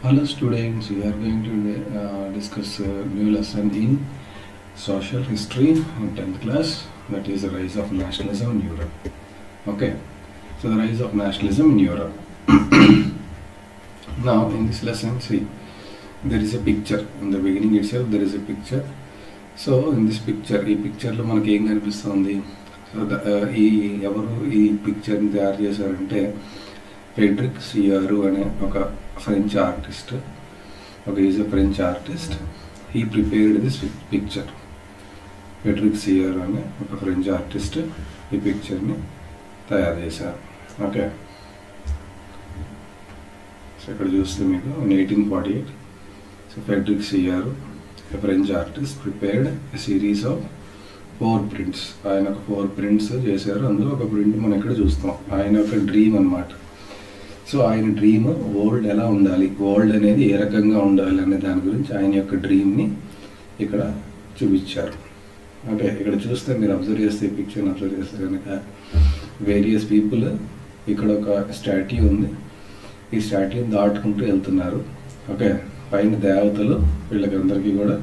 Hello students, we are going to discuss a new lesson in social history in 10th class, that is the rise of nationalism in Europe. Okay, so the rise of nationalism in Europe. Now in this lesson, see, there is a picture. In the beginning itself there is a picture. So in this picture, ఈ పిక్చర్లో మనకి ఏం కనిపిస్తుంది? So ఎవరు ఈ పిక్చర్ని తయారు చేశారంటే Frederick Sorrieu అనే ఒక French artist. Is a French artist. He prepared this picture. Frederic Sorrieu అనే ఒక ఫ్రెంచ్ ఆర్టిస్ట్ ఈ పిక్చర్ని తయారు చేశారు. ఓకే, సో ఇక్కడ చూస్తే మీకు 1848 so Frederic Sorrieu a French artist prepared a series of 4 prints. ఆయన ఒక 4 prints చేశారు. అందులో ఒక ప్రింట్ మనం ఇక్కడ చూస్తాం. ఆయన ఒక డ్రీమ్ అన్నమాట. సో ఆయన డ్రీమ్ వరల్డ్ ఎలా ఉండాలి, వరల్డ్ అనేది ఏ రకంగా ఉండాలి అనే దాని గురించి ఆయన యొక్క డ్రీమ్ని ఇక్కడ చూపించారు. ఓకే, ఇక్కడ చూస్తే మీరు అబ్జర్వ్ చేస్తే పిక్చర్ని అబ్జర్వ్ చేస్తే కనుక వేరియస్ పీపుల్, ఇక్కడ ఒక స్టాట్యూ ఉంది. ఈ స్టాట్యూని దాటుకుంటూ వెళ్తున్నారు. ఓకే, పైన దేవతలు వీళ్ళకందరికీ కూడా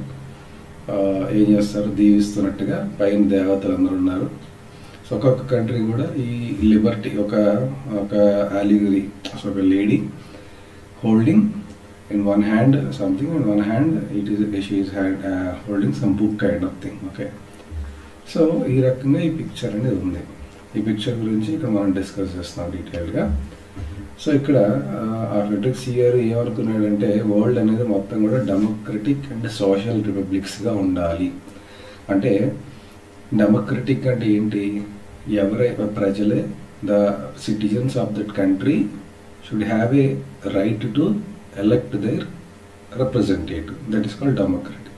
ఏం చేస్తారు, దీవిస్తున్నట్టుగా పైన దేవతలు అందరూ ఉన్నారు. సో ఒక్కొక్క కంట్రీ కూడా ఈ లిబర్టీ ఒక అలిగరీ, సో ఒక lady holding in one hand something, in one hand she is holding some book kind of thing. Okay, so ఈ రకంగా ఈ పిక్చర్ అనేది ఉంది. ఈ పిక్చర్ గురించి ఇక్కడ మనం డిస్కస్ చేస్తున్నాం డీటెయిల్గా. సో ఇక్కడ ఫ్రెడరిక్ సియారు ఏమనుకున్నాడంటే వరల్డ్ అనేది మొత్తం కూడా డెమోక్రటిక్ అండ్ సోషల్ రిపబ్లిక్స్గా ఉండాలి. అంటే డెమోక్రటిక్ అంటే ఏంటి, ప్రజలే the citizens of that country should have a right to elect their representative, that is called democratic.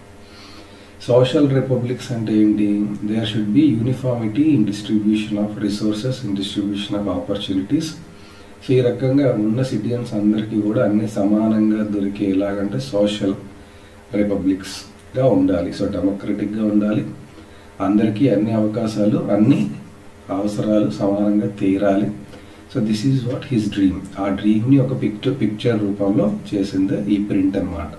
Social republics అంటే ఏంటి, there should be uniformity in distribution of resources, in distribution of opportunities. So ఈ రకంగా ఉన్న citizens అందరికీ కూడా అన్ని సమానంగా దొరికే ఎలాగంటే సోషల్ రిపబ్లిక్స్గా ఉండాలి. సో డెమోక్రటిక్గా ఉండాలి, అందరికీ అన్ని అవకాశాలు, అన్ని అవసరాలు సమానంగా తీరాలి. So this is what his dream. ఆ డ్రీమ్ని ఒక పిక్చర్ రూపంలో చేసింది ఈ ప్రింట్ అన్నమాట.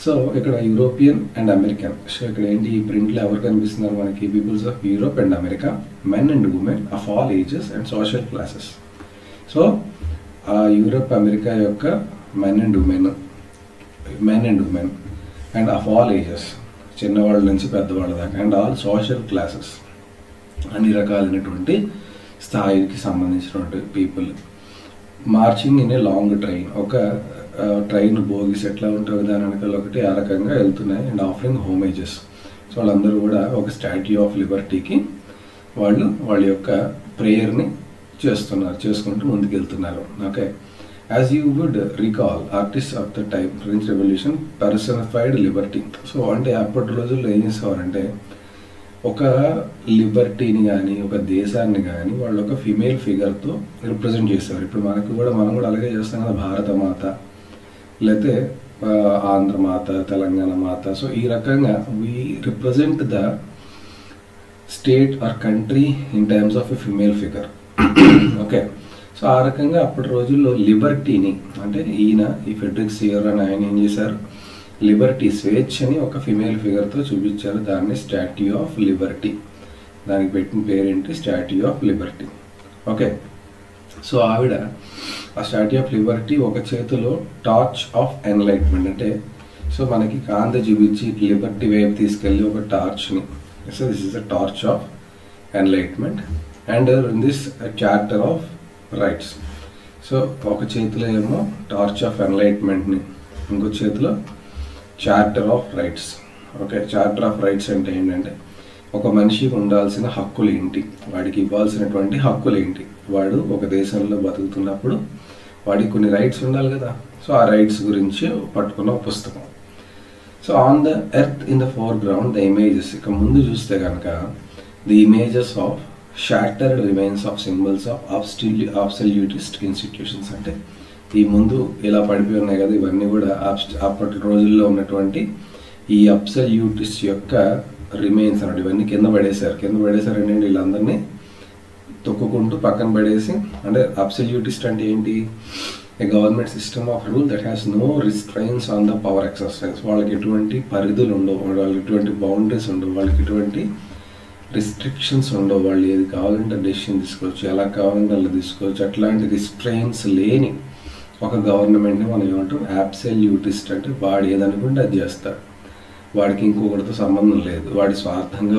సో ఇక్కడ యూరోపియన్ అండ్ అమెరికన్. సో ఇక్కడ ఏంటి, ఈ ప్రింట్లో ఎవరు కనిపిస్తున్నారు మనకి, peoples of Europe and America, men and women of all ages and social classes. So Europe America యొక్క men and women and of all ages, చిన్నవాళ్ళ నుంచి పెద్దవాళ్ళ దాకా, అండ్ ఆల్ సోషల్ క్లాసెస్, అన్ని రకాలైనటువంటి స్థాయికి సంబంధించినటువంటి people marching in a long train. ఒక ట్రైన్ బోగిస్ ఎట్లా ఉంటుంది దాని వెనకాల ఒకటి ఆ రకంగా వెళ్తున్నాయి. And offering హోమేజెస్. సో వాళ్ళందరూ కూడా ఒక స్టాట్యూ ఆఫ్ లిబర్టీకి వాళ్ళ యొక్క ప్రేయర్ని చేసుకుంటూ ముందుకు వెళ్తున్నారు. Okay, as you would recall artist of the time French Revolution personified liberty. So అంటే అప్పటి రోజుల్లో ఏం చేసేవారంటే ఒక లిబర్టీని కానీ ఒక దేశాన్ని కానీ వాళ్ళు ఒక ఫిమేల్ ఫిగర్తో రిప్రజెంట్ చేసేవారు. ఇప్పుడు మనం కూడా అలాగే చేస్తాం కదా, భారత మాత, లేకపోతే ఆంధ్ర మాత, తెలంగాణ మాత. సో ఈ రకంగా we represent the state or country in terms of a female figure. Okay, so ఆ రకంగా అప్పటి రోజుల్లో లిబర్టీని, అంటే ఈ ఫ్రెడరిక్ సియారు అని ఆయన ఏం చేశారు, లిబర్టీ, స్వేచ్ఛని ఒక ఫిమేల్ ఫిగర్తో చూపించారు. దాన్ని స్టాట్యూ ఆఫ్ లిబర్టీ, దానికి పెట్టిన పేరేంటి, Statue of Liberty. Okay, so ఆవిడ ఆ స్టాట్యూ ఆఫ్ లిబర్టీ ఒక చేతిలో టార్చ్ ఆఫ్ ఎన్లైట్మెంట్, అంటే సో మనకి కాంతి చూపించి లిబర్టీ వైపు తీసుకెళ్ళి ఒక టార్చ్ని, so this is the torch of enlightenment. And in this charter of rights. So ఒక చేతిలో ఏమో టార్చ్ ఆఫ్ ఎన్లైట్మెంట్ని, ఇంకో చేతిలో charter of rights. Okay, charter of rights అంటే ఏంటంటే ఒక మనిషికి ఉండాల్సిన హక్కులు ఏంటి, వాడికి ఇవ్వాల్సినటువంటి హక్కులు ఏంటి, వాడు ఒక దేశంలో బతుకుతున్నప్పుడు వాడికి కొన్ని రైట్స్ ఉండాలి కదా. సో ఆ రైట్స్ గురించి పట్టుకున్న పుస్తకం. So on the earth in the foreground the images. ఇక ముందు చూస్తే కనుక the images of shattered remains of symbols of absolutist institutions. అంటే ఈ ముందు ఇలా పడిపోయి ఉన్నాయి కదా, ఇవన్నీ కూడా అప్పటి రోజుల్లో ఉన్నటువంటి ఈ అబ్సల్యూటిస్ట్ యొక్క రిమైన్స్ అన్నట్టు ఇవన్నీ కింద పడేశారు అంటే వీళ్ళందరినీ తొక్కుకుంటూ పక్కన పడేసి, అంటే అబ్సల్యూటిస్ట్ అంటే ఏంటి, a government system of rule that has no restraints on the power exercise. వాళ్ళకి ఎటువంటి పరిధులు ఉండవు, వాళ్ళకి ఎటువంటి బౌండరీస్ ఉండవు, వాళ్ళకి ఎటువంటి రిస్ట్రిక్షన్స్ ఉండవు. వాళ్ళు ఏది కావాలంటే డెసిషన్ తీసుకోవచ్చు, ఎలా కావాలంటే అలా తీసుకోవచ్చు. అట్లాంటి రిస్ట్రైన్స్ లేని ఒక గవర్నమెంట్ని మనం ఏమంటాం, అబ్సల్యూటిస్ట్. అంటే వాడు ఏదనుకుంటే అది చేస్తాడు, వాడికి ఇంకొకరితో సంబంధం లేదు, వాడి స్వార్థంగా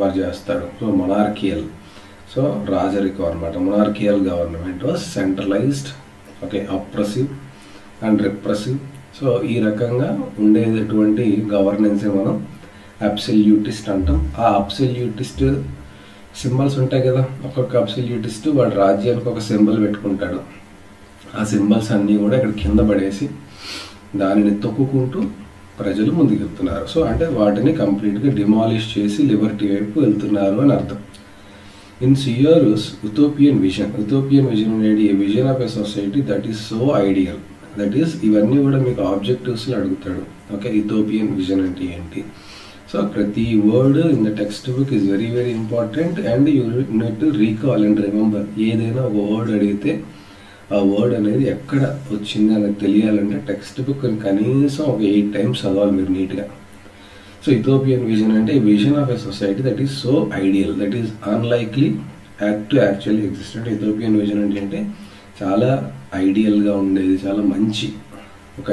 వాడు చేస్తాడు. సో మొనార్కియల్, సో రాజరికం అనమాట. Monarchical government was centralised, okay, oppressive and repressive. So ఈ రకంగా ఉండేటటువంటి గవర్నెన్సే మనం అబ్సల్యూటిస్ట్ అంటాం. ఆ అబ్సల్యూటిస్ట్ సింబల్స్ ఉంటాయి కదా, ఒక్కొక్క అబ్సల్యూటిస్ట్ వాడు రాజ్యానికి ఒక సింబల్ పెట్టుకుంటాడు. ఆ సింబల్స్ అన్నీ కూడా ఇక్కడ కింద పడేసి దానిని తొక్కుకుంటూ ప్రజలు ముందుకు వెళ్తున్నారు. సో అంటే వాటిని కంప్లీట్గా డిమాలిష్ చేసి లిబర్టీ వైపు వెళ్తున్నారు అని అర్థం. ఇన్ సియర్స్ యుటోపియన్ విజన్ అనేది a vision of a society that is so ideal, that is ఇవన్నీ కూడా మీకు ఆబ్జెక్టివ్స్లో అడుగుతాడు. ఓకే, యుటోపియన్ విజన్ అంటే ఏంటి? సో ప్రతి word in the text book is very very important and you need to recall and remember. ఏదైనా ఒక word అడిగితే ఆ వర్డ్ అనేది ఎక్కడ వచ్చింది అనేది తెలియాలంటే టెక్స్ట్ బుక్ కనీసం ఒక 8 times చదవాలి మీరు నీట్గా. సో యుటోపియన్ విజన్ అంటే vision of a society that is so ideal, that is unlikely to actually exist. అంటే యుటోపియన్ విజన్ అంటే చాలా ఐడియల్గా ఉండేది, చాలా మంచి ఒక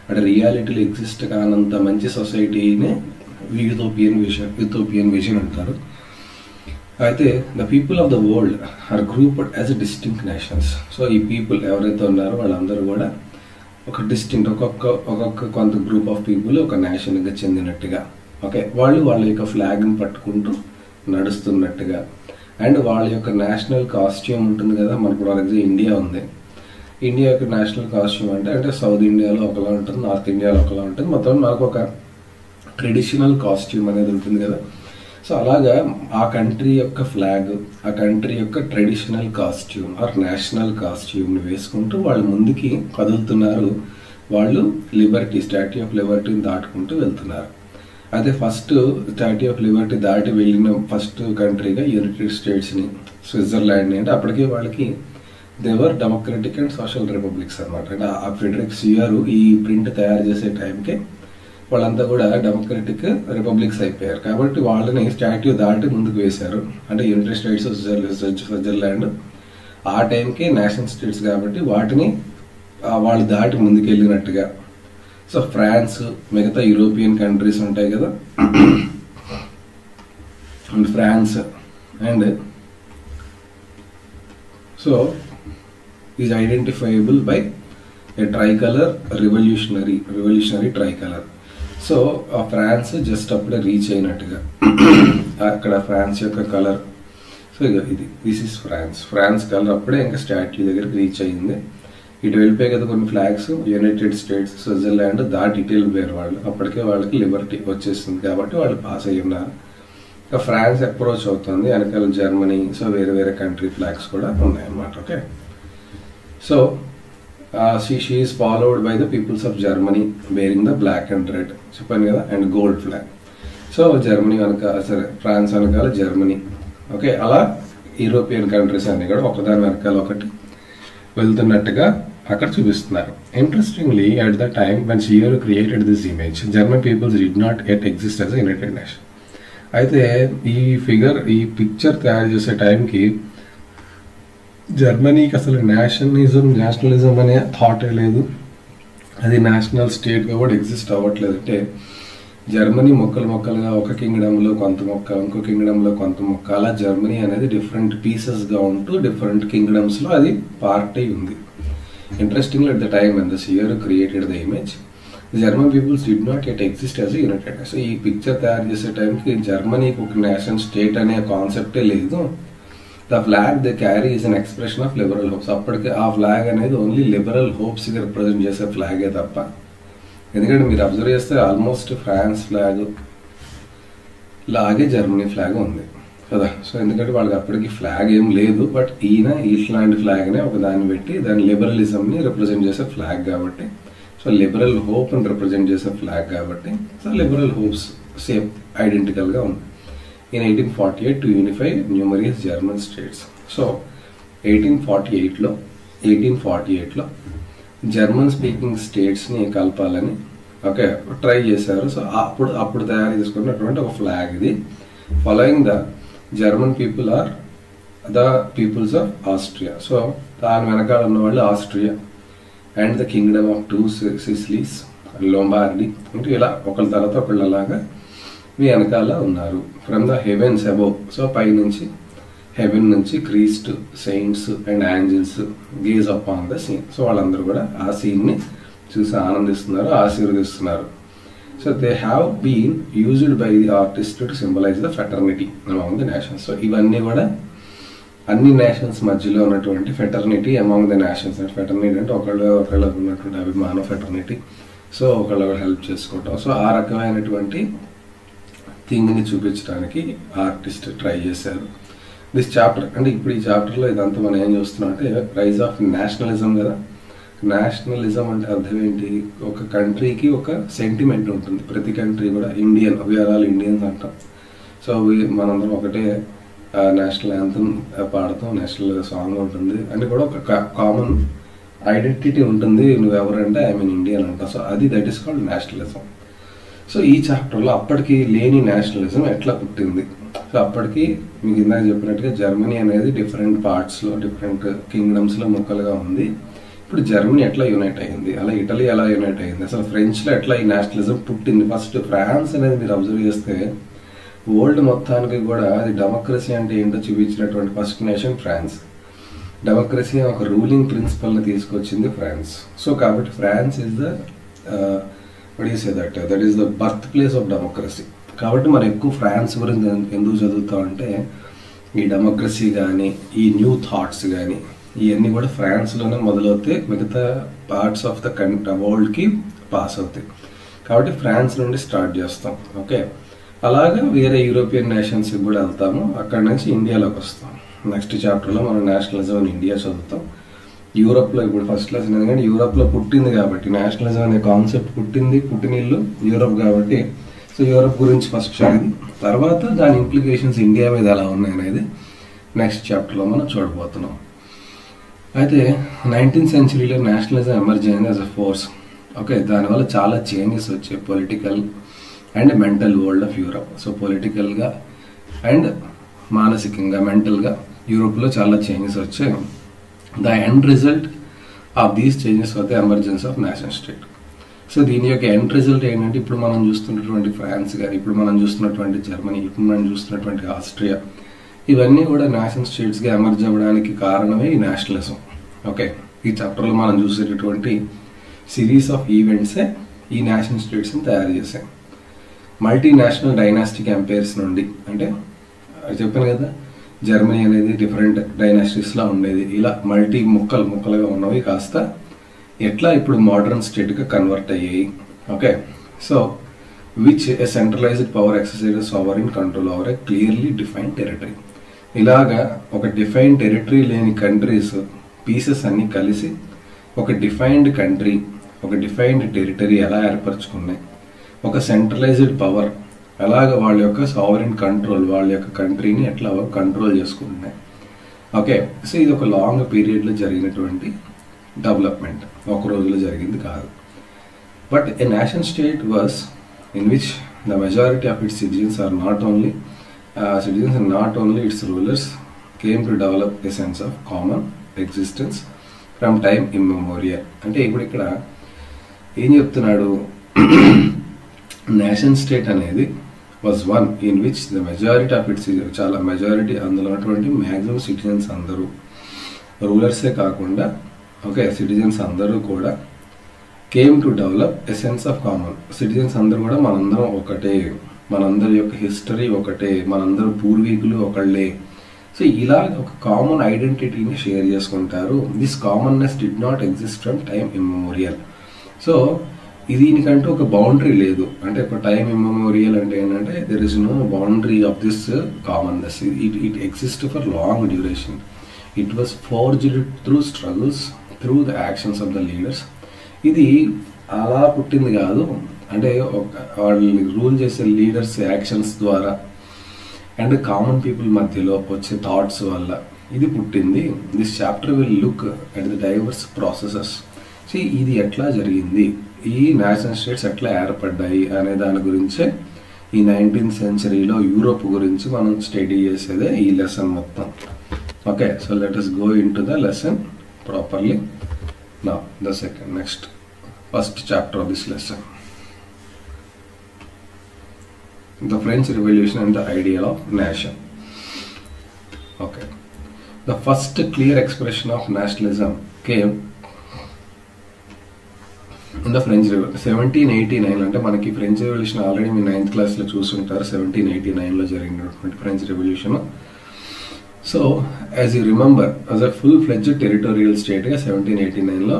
అంటే రియాలిటీలో ఎగ్జిస్ట్ కానంత మంచి సొసైటీనే యుటోపియన్ విజన్ అంటారు. అయితే the people of the world are grouped as a distinct nations. So ఈ పీపుల్ ఎవరైతే ఉన్నారో వాళ్ళందరూ కూడా ఒక డిస్టింక్ట్, ఒక్కొక్క కొంత గ్రూప్ ఆఫ్ పీపుల్ ఒక నేషన్గా చెందినట్టుగా, ఓకే, వాళ్ళు వాళ్ళ యొక్క ఫ్లాగ్ని పట్టుకుంటూ నడుస్తున్నట్టుగా. అండ్ వాళ్ళ యొక్క నేషనల్ కాస్ట్యూమ్ ఉంటుంది కదా, మనకు ఫర్ ఎగ్జాంపుల్ ఇండియా ఉంది, ఇండియా యొక్క నేషనల్ కాస్ట్యూమ్ అంటే సౌత్ ఇండియాలో ఒకలా ఉంటుంది, నార్త్ ఇండియాలో ఒకలా ఉంటుంది, మొత్తం మనకు ఒక ట్రెడిషనల్ కాస్ట్యూమ్ అనేది ఉంటుంది కదా. సో అలాగా ఆ కంట్రీ యొక్క ఫ్లాగ్, ఆ కంట్రీ యొక్క ట్రెడిషనల్ కాస్ట్యూమ్ ఆర్ నేషనల్ కాస్ట్యూమ్ని వేసుకుంటూ వాళ్ళు ముందుకి కదులుతున్నారు. వాళ్ళు స్టాట్యూ ఆఫ్ లిబర్టీని దాటుకుంటూ వెళ్తున్నారు. అయితే ఫస్ట్ స్టాట్యూ ఆఫ్ లిబర్టీ దాటి వెళ్ళిన ఫస్ట్ కంట్రీగా యునైటెడ్ స్టేట్స్ని, స్విట్జర్లాండ్ని, అంటే అప్పటికే వాళ్ళకి దేవర్ డెమోక్రటిక్ అండ్ సోషల్ రిపబ్లిక్స్ అనమాట. అంటే ఆ ఫ్రెడరిక్ సియర్ ఈ ప్రింట్ తయారు చేసే టైంకి వాళ్ళంతా కూడా డెమోక్రటిక్ రిపబ్లిక్స్ అయిపోయారు. కాబట్టి వాళ్ళని స్టాట్యూ దాటి ముందుకు వేశారు. అంటే యునైటెడ్ స్టేట్స్, స్విట్జర్లాండ్ ఆ టైంకి నేషనల్ స్టేట్స్ కాబట్టి వాటిని వాళ్ళు దాటి ముందుకు వెళ్ళినట్టుగా. సో ఫ్రాన్స్, మిగతా యూరోపియన్ కంట్రీస్ ఉంటాయి కదా, and France and so is identifiable by a tricolor revolutionary tricolor. So ఆ ఫ్రాన్స్ జస్ట్ అప్పుడే రీచ్ అయినట్టుగా అక్కడ ఫ్రాన్స్ యొక్క colour. So this is France colour అప్పుడే ఇంకా స్టాట్యూ దగ్గరికి రీచ్ అయ్యింది. ఇటు వెళ్ళిపోయి కదా కొన్ని ఫ్లాగ్స్, యునైటెడ్ స్టేట్స్, స్విట్జర్లాండ్ దాటి ఇటు వెళ్ళిపోయారు వాళ్ళు. అప్పటికే వాళ్ళకి లిబర్టీ వచ్చేస్తుంది కాబట్టి వాళ్ళు పాస్ అయ్యి ఉన్నారు. ఇంకా ఫ్రాన్స్ అప్రోచ్ అవుతుంది, వెనకాల జర్మనీ, సో వేరే వేరే కంట్రీ ఫ్లాగ్స్ కూడా ఉన్నాయన్నమాట. Okay, so she is followed by the peoples of Germany bearing the black and red, చెప్పాను కదా, and gold flag. So Germany France వెనకాల జర్మనీ, ఓకే, అలా యూరోపియన్ కంట్రీస్ అన్ని కూడా ఒకదాని వెనకాల ఒకటి వెళ్తున్నట్టుగా అక్కడ చూపిస్తున్నారు. Interestingly at the time when Sorrieu created this image, German peoples did not yet exist as united nation. అయితే ఈ పిక్చర్ తయారు చేసే టైంకి జర్మనీకి అసలు నేషనలిజం అనే థాటే లేదు, అది నేషనల్ స్టేట్గా కూడా ఎగ్జిస్ట్ అవ్వట్లేదు. అంటే జర్మనీ మొక్కలుగా ఒక కింగ్డమ్లో కొంత మొక్క, ఇంకో కింగ్డమ్లో కొంత మొక్క, అలా జర్మనీ అనేది డిఫరెంట్ పీసెస్గా ఉంటూ డిఫరెంట్ కింగ్డమ్స్లో అది పార్ట్ అయి ఉంది. Interestingly at the time when the Sorrieu created the image, German peoples did not yet exist as united. So ఈ పిక్చర్ తయారు చేసే టైంకి జర్మనీకి ఒక నేషనల్ స్టేట్ అనే కాన్సెప్టే లేదు. The flag they carry is an expression of liberal hopes. అప్పటికే ఆ ఫ్లాగ్ అనేది ఓన్లీ లిబరల్ హోప్స్గా రిప్రజెంట్ చేసే ఫ్లాగే తప్ప, ఎందుకంటే మీరు అబ్జర్వ్ చేస్తే ఆల్మోస్ట్ ఫ్రాన్స్ ఫ్లాగ్ లాగే జర్మనీ ఫ్లాగ్ ఉంది కదా. సో ఎందుకంటే వాళ్ళకి అప్పటికి ఫ్లాగ్ ఏం లేదు, బట్ ఈయన ఇట్లాంటి ఫ్లాగ్నే ఒక దాన్ని పెట్టి దాని లిబరలిజంని రిప్రజెంట్ చేసే ఫ్లాగ్ కాబట్టి, సో లిబరల్ హోప్ అని రిప్రజెంట్ చేసే ఫ్లాగ్ కాబట్టి, సో లిబరల్ హోప్స్ సేమ్ ఐడెంటికల్గా ఉంది. In 1848 to unify numerous German states. So 1848లో జర్మన్ స్పీకింగ్ స్టేట్స్ని కలపాలని ఓకే ట్రై చేశారు. సో అప్పుడు తయారు చేసుకున్నటువంటి ఒక ఫ్లాగ్ ఇది. Following the German people are the peoples of Austria. So దాని వెనకాల ఉన్న వాళ్ళు Austria and the kingdom of two Sicilies Lombardy. అంటే ఇలా ఒకళ్ళ తర్వాత ఒకళ్ళు అలాగా మీ వెనకాల ఉన్నారు. From the heavens above, so పై నుంచి హెవెన్ నుంచి Christ, saints and angels gaze up on the scene. So వాళ్ళందరూ కూడా ఆ సీన్ని చూసి ఆనందిస్తున్నారు, ఆశీర్వదిస్తున్నారు. So they have been used by the artist to symbolise the fraternity among the nations. So ఇవన్నీ కూడా అన్ని నేషన్స్ మధ్యలో ఉన్నటువంటి fraternity among the nations. Fraternity అంటే ఒకళ్ళకు ఉన్నటువంటి అభిమానం ఫెటర్నిటీ. సో ఒకళ్ళు హెల్ప్ చేసుకోవటం. సో ఆ రకమైనటువంటి థింగ్ని చూపించడానికి ఆర్టిస్ట్ ట్రై చేశారు. దిస్ చాప్టర్ అంటే ఇప్పుడు ఈ చాప్టర్లో ఇదంతా మనం ఏం చూస్తున్నాం అంటే రైజ్ ఆఫ్ నేషనలిజం కదా. నేషనలిజం అంటే అర్థం ఏంటి? ఒక కంట్రీకి ఒక సెంటిమెంట్ ఉంటుంది. ప్రతి కంట్రీ కూడా ఇండియన్, వీఆర్ ఆల్ ఇండియన్స్ అంటాం. సో మనందరం ఒకటే నేషనల్ యాంథమ్ పాడతాం, నేషనల్ సాంగ్ ఉంటుంది అని కూడా ఒక కామన్ ఐడెంటిటీ ఉంటుంది. నువ్వెవరంటే ఐ మీన్ ఇండియన్ అంటాం. So that is called nationalism. So ఈ చాప్టర్లో అప్పటికి లేని నేషనలిజం ఎట్లా పుట్టింది. సో అప్పటికి మీకు ఇందాక చెప్పినట్టుగా జర్మనీ అనేది డిఫరెంట్ పార్ట్స్లో, డిఫరెంట్ కింగ్డమ్స్లో ముక్కలుగా ఉంది. ఇప్పుడు జర్మనీ ఎట్లా యునైట్ అయింది, అలా ఇటలీ ఎలా యునైట్ అయింది, అసలు ఫ్రెంచ్లో ఎట్లా ఈ నేషనలిజం పుట్టింది. ఫస్ట్ ఫ్రాన్స్ అనేది మీరు అబ్జర్వ్ చేస్తే వరల్డ్ మొత్తానికి కూడా అది డెమోక్రసీ అంటే ఏంటో చూపించినటువంటి ఫస్ట్ నేషన్ ఫ్రాన్స్. డెమోక్రసీ ఒక రూలింగ్ ప్రిన్సిపల్ని తీసుకొచ్చింది ఫ్రాన్స్. సో కాబట్టి France is the that is the birth place of democracy. కాబట్టి మనం ఎక్కువ ఫ్రాన్స్ గురించి ఎందుకు చదువుతామంటే ఈ డెమోక్రసీ కానీ ఈ న్యూ థాట్స్ కానీ ఇవన్నీ కూడా ఫ్రాన్స్లోనే మొదలవుతాయి, మిగతా పార్ట్స్ ఆఫ్ ద వరల్డ్కి పాస్ అవుతాయి. కాబట్టి ఫ్రాన్స్ నుండి స్టార్ట్ చేస్తాం. ఓకే, అలాగే వేరే యూరోపియన్ నేషన్స్కి కూడా వెళ్తాము. అక్కడ నుంచి ఇండియాలోకి వస్తాం. నెక్స్ట్ చాప్టర్లో మనం నేషనలిజం ఇన్ ఇండియా చదువుతాం. యూరోప్లో ఇప్పుడు ఫస్ట్ క్లాస్ ఎందుకంటే యూరోప్లో పుట్టింది కాబట్టి, నేషనలిజం అనే కాన్సెప్ట్ పుట్టినిల్లు యూరోప్ కాబట్టి, సో యూరోప్ గురించి ఫస్ట్ చదివి తర్వాత దాని ఇంప్లికేషన్స్ ఇండియా మీద ఎలా ఉన్నాయి అనేది నెక్స్ట్ చాప్టర్లో మనం చూడబోతున్నాం. అయితే 19th centuryలో నేషనలిజం ఎమర్జ్ అయింది యాజ్ అ ఫోర్స్. ఓకే, దానివల్ల చాలా చేంజెస్ వచ్చాయి political and mental world of Europe. So పొలిటికల్గా అండ్ మానసికంగా, మెంటల్గా యూరోప్లో చాలా చేంజెస్ వచ్చాయి. The end result of these changes of the emergence of nation state. So దీని యొక్క ఎండ్ రిజల్ట్ ఏంటంటే ఇప్పుడు మనం చూస్తున్నటువంటి ఫ్రాన్స్ కానీ, ఇప్పుడు మనం చూస్తున్నటువంటి జర్మనీ, ఇప్పుడు మనం చూస్తున్నటువంటి ఆస్ట్రియా, ఇవన్నీ కూడా నేషన్ స్టేట్స్గా ఎమర్జ్ అవ్వడానికి కారణమే ఈ నేషనలిజం. ఓకే, ఈ చాప్టర్లో మనం చూసేటటువంటి సిరీస్ ఆఫ్ ఈవెంట్సే ఈ నేషన్ స్టేట్స్ని తయారు చేశాయి. మల్టీనేషనల్ డైనాస్టిక్ ఎంపైర్స్ నుండి, అంటే చెప్పాను కదా జర్మనీ అనేది డిఫరెంట్ డైనాస్టీస్లా ఉండేది, ఇలా ముక్కలుగా ఉన్నవి కాస్త ఎట్లా ఇప్పుడు మోడర్న్ స్టేట్గా కన్వర్ట్ అయ్యాయి. Okay, so which a centralised power exercises sovereign control over a clearly defined territory. ఇలాగా ఒక డిఫైన్డ్ టెరిటరీ లేని కంట్రీస్ పీసెస్ అన్నీ కలిసి ఒక డిఫైన్డ్ కంట్రీ, ఒక డిఫైన్డ్ టెరిటరీ ఎలా ఏర్పరచుకున్నాయి, ఒక సెంట్రలైజ్డ్ పవర్ అలాగ వాళ్ళ యొక్క సావరిన్ కంట్రోల్, వాళ్ళ యొక్క కంట్రీని ఎట్లా కంట్రోల్ చేసుకుంటున్నాయి. ఓకే, సో ఇది ఒక లాంగ్ పీరియడ్లో జరిగినటువంటి డెవలప్మెంట్, ఒక రోజులో జరిగింది కాదు. But A nation state was in which the majority of its citizens are not only its rulers came to develop a sense of common existence from time immemorial. అంటే ఇప్పుడు ఇక్కడ ఏం చెప్తున్నాడు, నేషన్ స్టేట్ అనేది was one in which the majority of it's, చాలా majority అందులో ఉన్నటువంటి maximum citizens అందరూ, రూలర్సే కాకుండా ఓకే సిటిజన్స్ అందరూ కూడా came to develop a sense of common. Citizens అందరూ కూడా మనందరం ఒకటే, మనందరి యొక్క హిస్టరీ ఒకటే, మనందరూ పూర్వీకులు ఒకళ్ళే. సో ఇలా ఒక కామన్ ఐడెంటిటీని షేర్ చేసుకుంటారు. This commonness did not exist from time immemorial. So దీనికంటూ ఒక బౌండరీ లేదు. అంటే ఒక టైమ్ ఇమ్మెమోరియల్ అంటే ఏంటంటే there is no boundary of this commonness. It exist for long duration. It was forged through struggles, through the actions of the leaders. ఇది అలా పుట్టింది కాదు, అంటే వాళ్ళని రూల్ చేసే లీడర్స్ యాక్షన్స్ ద్వారా అండ్ కామన్ పీపుల్ మధ్యలో వచ్చే థాట్స్ వల్ల ఇది పుట్టింది. This chapter will look at the divorce processes. ఇది ఎట్లా జరిగింది, ఈ నేషనల్ స్టేట్స్ ఎట్లా ఏర్పడ్డాయి అనే దాని గురించే ఈ 19th సెంచరీలో యూరోప్ గురించి మనం స్టడీ చేసేదే ఈ లెసన్ మొత్తం. Okay, so let us go into the lesson properly. Now the first chapter of this lesson, the French Revolution and the ideal of nation. Okay, the first clear expression of nationalism came in the French Revolution 1789. అంటే మనకి French revolution already మీ 9th క్లాస్లో చూసుంటారు. 1789లో జరిగినటువంటి French Revolution. So as you remember, as a full fledged territorial స్టేట్గా 1789లో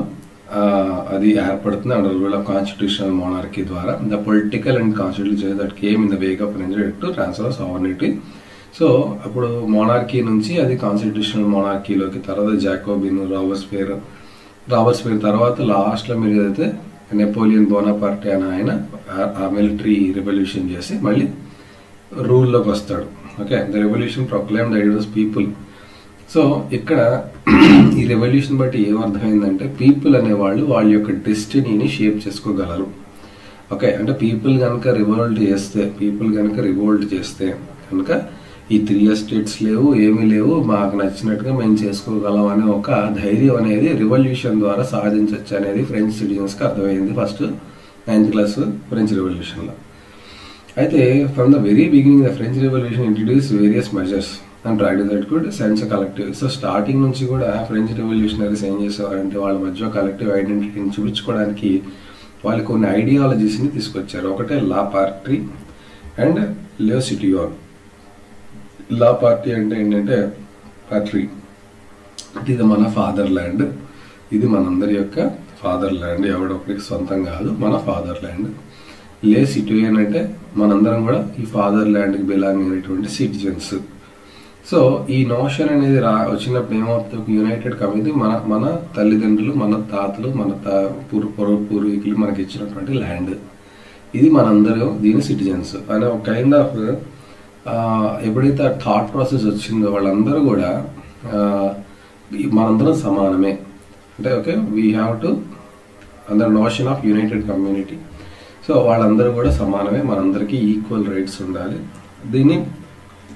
అది ఏర్పడుతుంది under rule of constitutional monarchy ద్వారా. The political and constitution that came in the wake of French to transfer of sovereignty. So అప్పుడు monarchy నుంచి అది constitutional మోనార్కీలోకి, తర్వాత Jacobin, రాబర్స్పేర్ తర్వాత లాస్ట్లో మీరు ఏదైతే నెపోలియన్ బోనాపార్టే అని ఆయన ఆ మిలిటరీ రెవల్యూషన్ చేసి మళ్ళీ రూల్లోకి వస్తాడు. Okay, the revolution proclaimed ideas people. So ఇక్కడ ఈ రెవల్యూషన్ బట్టి ఏమర్థమైందంటే పీపుల్ అనేవాళ్ళు వాళ్ళ యొక్క డెస్టినీని షేప్ చేసుకోగలరు. ఓకే, అంటే పీపుల్ కనుక రివోల్ట్ చేస్తే కనుక ఈ 3 ఎస్టేట్స్ లేవు, ఏమీ లేవు, మాకు నచ్చినట్టుగా మేము చేసుకోగలం అనే ఒక ధైర్యం అనేది రివల్యూషన్ ద్వారా సాధించవచ్చు అనేది ఫ్రెంచ్ సిటిజన్స్కి అర్థమైంది ఫస్ట్ 9th క్లాస్ ఫ్రెంచ్ రెవల్యూషన్లో. అయితే from the very beginning the French Revolution introduce various measures and try to that could sense collective. So starting నుంచి కూడా ఫ్రెంచ్ రెవల్యూషనరీస్ ఏం చేసేవారంటే వాళ్ళ మధ్య కలెక్టివ్ ఐడెంటిటీని చూపించుకోవడానికి వాళ్ళు కొన్ని ఐడియాలజీస్ని తీసుకొచ్చారు. ఒకటే లా పార్టీ అండ్ లే సిటియోన్. లా పార్టీ అంటే ఏంటంటే పార్టీ, ఇది మన ఫాదర్ ల్యాండ్, ఇది మనందరి యొక్క ఫాదర్ ల్యాండ్, ఎవడొక్కడికి సొంతం కాదు, మన ఫాదర్ ల్యాండ్. లే సిటిజన్ అంటే మనందరం కూడా ఈ ఫాదర్ ల్యాండ్కి బిలాంగ్ అయినటువంటి సిటిజన్స్. సో ఈ నోషన్ అనేది వచ్చినప్పుడు ఏమవుతుంది, యునైటెడ్ కమ్యూనిటీ, మన తల్లిదండ్రులు, మన తాతలు, మన పూర్వీకులు మనకి ఇచ్చినటువంటి ల్యాండ్, ఇది మనందరం దీని సిటిజన్స్ అనే ఒక కైండ్ ఆఫ్ ఎప్పుడైతే ఆ థాట్ ప్రాసెస్ వచ్చిందో వాళ్ళందరూ కూడా మనందరం సమానమే అంటే okay we have to another notion of United community. So వాళ్ళందరూ కూడా సమానమే, మనందరికీ ఈక్వల్ రైట్స్ ఉండాలి, దీన్ని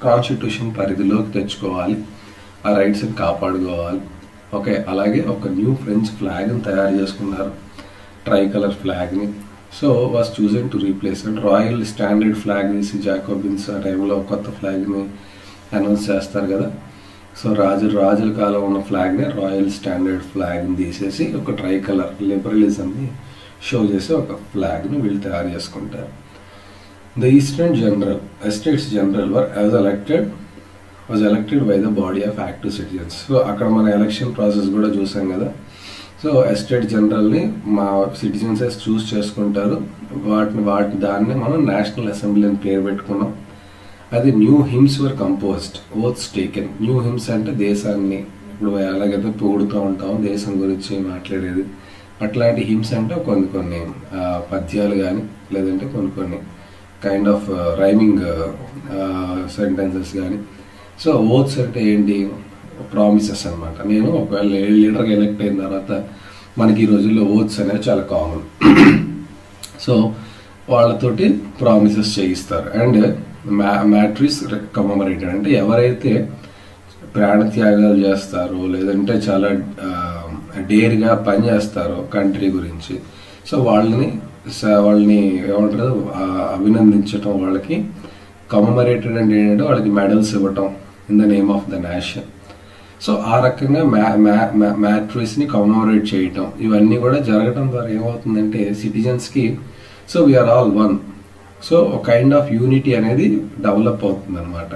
కాన్స్టిట్యూషన్ పరిధిలోకి తెచ్చుకోవాలి, ఆ రైట్స్ని కాపాడుకోవాలి. ఓకే, అలాగే ఒక న్యూ ఫ్రెంచ్ ఫ్లాగ్ని తయారు చేసుకున్నారు, ట్రై కలర్ ఫ్లాగ్ని. So was chosen to replace and royal standard flag తీసి జాకోబిన్స్ ఆ టైంలో కొత్త ఫ్లాగ్ని అనౌన్స్ చేస్తారు కదా. సో రాజుల కాలం ఉన్న ఫ్లాగ్ని రాయల్ స్టాండర్డ్ ఫ్లాగ్ని తీసేసి ఒక ట్రై కలర్ లిబరలిజంని షో చేసి ఒక ఫ్లాగ్ని వీళ్ళు తయారు చేసుకుంటారు. The eastern estates general was elected by the body of active citizens. So అక్కడ మన ఎలక్షన్ ప్రాసెస్ కూడా చూసాం కదా. సో ఎస్టేట్ జనరల్ని మా సిటిజన్సే చూస్ చేసుకుంటారు, దాన్ని మనం నేషనల్ అసెంబ్లీ అని పేరు పెట్టుకున్నాం. అది new hymns were composed, oaths taken. New hymns అంటే దేశాన్ని ఇప్పుడు ఎలాగైతే పొగుడుతూ ఉంటాం దేశం గురించి మాట్లాడేది, అట్లాంటి హిమ్స్ అంటే కొన్ని పద్యాలు కానీ లేదంటే కొన్ని కైండ్ ఆఫ్ రైమింగ్ సెంటెన్సెస్ కానీ. సో ఓత్స్ అంటే ఏంటి, ప్రామిసెస్ అనమాట. నేను ఒకవేళ లీడర్గా ఎలక్ట్ అయిన తర్వాత మనకి ఈ రోజుల్లో ఓత్స్ అనేవి చాలా కామన్. సో వాళ్ళతోటి ప్రామిసెస్ చేయిస్తారు. అండ్ మ్యాట్రిస్ కమమరేటెడ్ అంటే ఎవరైతే ప్రాణత్యాగాలు చేస్తారో లేదంటే చాలా డేర్గా పనిచేస్తారో కంట్రీ గురించి, సో వాళ్ళని ఏమంటారు అభినందించటం, వాళ్ళకి కమమరేటెడ్ అంటే ఏంటంటే వాళ్ళకి మెడల్స్ ఇవ్వటం in the name of the nation. So ఆ రకంగా మ్యాట్రిస్ని కమమరేట్ చేయటం ఇవన్నీ కూడా జరగడం ద్వారా ఏమవుతుందంటే సిటిజన్స్కి so we are all one, so ఒక కైండ్ ఆఫ్ యూనిటీ అనేది డెవలప్ అవుతుంది అనమాట.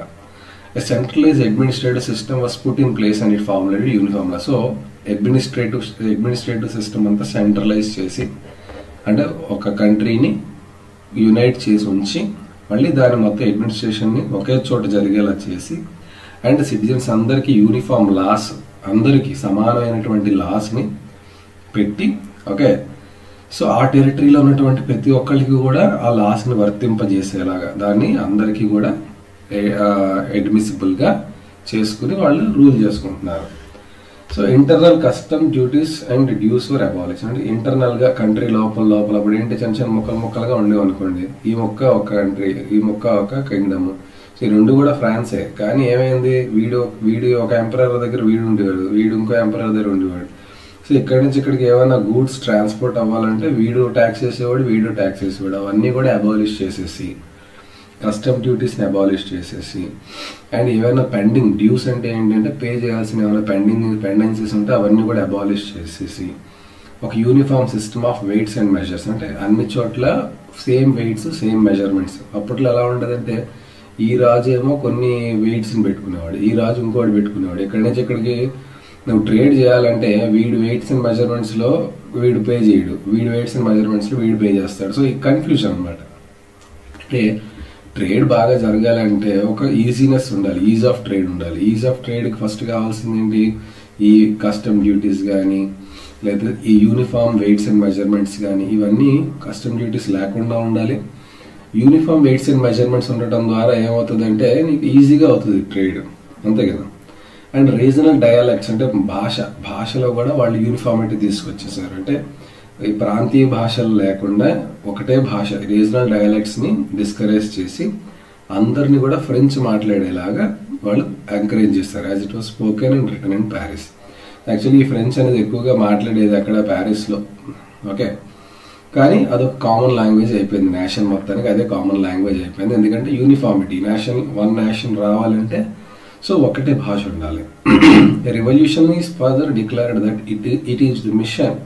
A centralized administrative system was put in place and it formulated uniformly. So administrative system అంతా సెంట్రలైజ్ చేసి అంటే ఒక కంట్రీని యునైట్ చేసి ఉంచి మళ్ళీ దాని మొత్తం అడ్మినిస్ట్రేషన్ని ఒకే చోట జరిగేలా చేసి అండ్ సిటిజన్స్ అందరికీ యూనిఫామ్ లాస్, అందరికీ సమానమైనటువంటి లాస్ని పెట్టి ఓకే. సో ఆ టెరిటరీలో ఉన్నటువంటి ప్రతి ఒక్కరికి కూడా ఆ లాస్ని వర్తింపజేసేలాగా దాన్ని అందరికీ కూడా అడ్మిసిబుల్గా చేసుకుని వాళ్ళు రూల్ చేసుకుంటున్నారు. So internal custom duties and dues were abolish. అంటే ఇంటర్నల్గా కంట్రీ లోపల అప్పుడు ఏంటి చిన్న చిన్న ముక్కలుగా ఉండేవి అనుకోండి. ఈ మొక్క ఒక కంట్రీ, ఈ మొక్క ఒక కింగ్డమ్. సో ఈ రెండు కూడా ఫ్రాన్సే. కానీ ఏమైంది, వీడు ఒక ఎంపరర్ దగ్గర వీడు ఉండేవాడు, వీడు ఇంకో ఎంపరర్ దగ్గర ఉండేవాడు. సో ఇక్కడి నుంచి ఇక్కడికి ఏమైనా గూడ్స్ ట్రాన్స్పోర్ట్ అవ్వాలంటే వీడు ట్యాక్స్ చేసేవాడు, వీడు ట్యాక్స్ చేసేవాడు. అవన్నీ కూడా అబాలిష్ చేసేసి, కస్టమ్ డ్యూటీస్ని అబాలిష్ చేసేసి, అండ్ ఏమైనా పెండింగ్ డ్యూస్ అంటే ఏంటంటే పే చేయాల్సిన ఏమైనా పెండెన్సీస్ ఉంటే అవన్నీ కూడా అబాలిష్ చేసేసి, ఒక uniform system of weights and measures. అంటే అన్ని చోట్ల సేమ్ వెయిట్స్ సేమ్ మెజర్మెంట్స్. అప్పట్లో ఎలా ఉండదంటే ఈ రాజు ఏమో కొన్ని వెయిట్స్ని పెట్టుకునేవాడు, ఈ రాజు ఇంకోటి పెట్టుకునేవాడు. ఇక్కడి నుంచి ఇక్కడికి నువ్వు ట్రేడ్ చేయాలంటే వీడు వెయిట్స్ అండ్ మెజర్మెంట్స్లో వీడు పే చేయడు, వీడు వెయిట్స్ అండ్ మెజర్మెంట్స్లో వీడు పే చేస్తాడు. సో ఈ కన్ఫ్యూజన్ అనమాట. అంటే ట్రేడ్ బాగా జరగాలంటే ఒక ఈజీనెస్ ఉండాలి, ఈజ్ ఆఫ్ ట్రేడ్ ఉండాలి. ఈజ్ ఆఫ్ ట్రేడ్కి ఫస్ట్ కావాల్సింది ఏంటి, ఈ కస్టమ్ డ్యూటీస్ కానీ లేదా ఈ యూనిఫామ్ వెయిట్స్ అండ్ మెజర్మెంట్స్ కానీ ఇవన్నీ కస్టమ్ డ్యూటీస్ లేకుండా ఉండాలి. యూనిఫామ్ వెయిట్స్ అండ్ మెజర్మెంట్స్ ఉండటం ద్వారా ఏమవుతుందంటే నీకు ఈజీగా అవుతుంది ట్రేడ్, అంతే కదా. అండ్ రీజనల్ డయాలెక్ట్స్ అంటే భాషలో కూడా వాళ్ళు యూనిఫామిటీ తీసుకొచ్చేసారు. అంటే ఈ ప్రాంతీయ భాషలు లేకుండా ఒకటే భాష, రీజనల్ డయాలెక్ట్స్ని డిస్కరేజ్ చేసి అందరినీ కూడా ఫ్రెంచ్ మాట్లాడేలాగా వాళ్ళు ఎంకరేజ్ చేస్తారు. As it was spoken and return in Paris. Actually ఈ ఫ్రెంచ్ అనేది ఎక్కువగా మాట్లాడేది అక్కడ ప్యారిస్లో, ఓకే. కానీ అదొక కామన్ లాంగ్వేజ్ అయిపోయింది, నేషన్ మొత్తానికి అదే కామన్ లాంగ్వేజ్ అయిపోయింది. ఎందుకంటే యూనిఫామిటీ, వన్ నేషన్ రావాలంటే సో ఒకటే భాష ఉండాలి. Revolution is further declared that it is the mission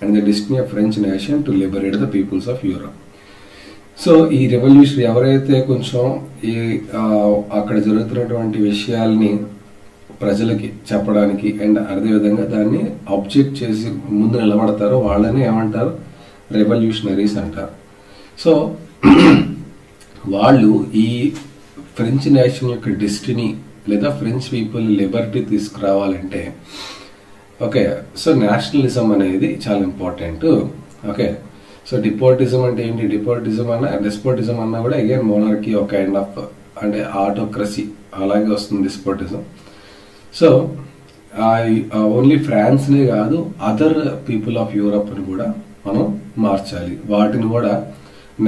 and the destiny of French nation to liberate the peoples of Europe. So ఈ రెవల్యూషన్ ఎవరైతే కొంచెం ఈ అక్కడ జరుగుతున్నటువంటి విషయాల్ని ప్రజలకి చెప్పడానికి అండ్ అదేవిధంగా దాన్ని ఆబ్జెక్ట్ చేసి ముందు నిలబడతారో వాళ్ళని ఏమంటారు, రెవల్యూషనరీస్ అంటారు. సో వాళ్ళు ఈ ఫ్రెంచ్ నేషన్ యొక్క డెస్టినీ లేదా ఫ్రెంచ్ పీపుల్ లిబర్టీ తీసుకురావాలంటే ఓకే. సో నేషనలిజం అనేది చాలా ఇంపార్టెంట్, ఓకే. సో డిపోటిజం అంటే ఏంటి, డెస్పోటిజం అన్నా కూడా అగైన్ మోనార్కీ ఒక కైండ్ ఆఫ్ అంటే ఆటోక్రసీ అలాగే వస్తుంది డిస్పోటిజం. సో ఓన్లీ ఫ్రాన్స్నే కాదు అదర్ పీపుల్ ఆఫ్ యూరప్ని కూడా మనం మార్చాలి. వాటిని కూడా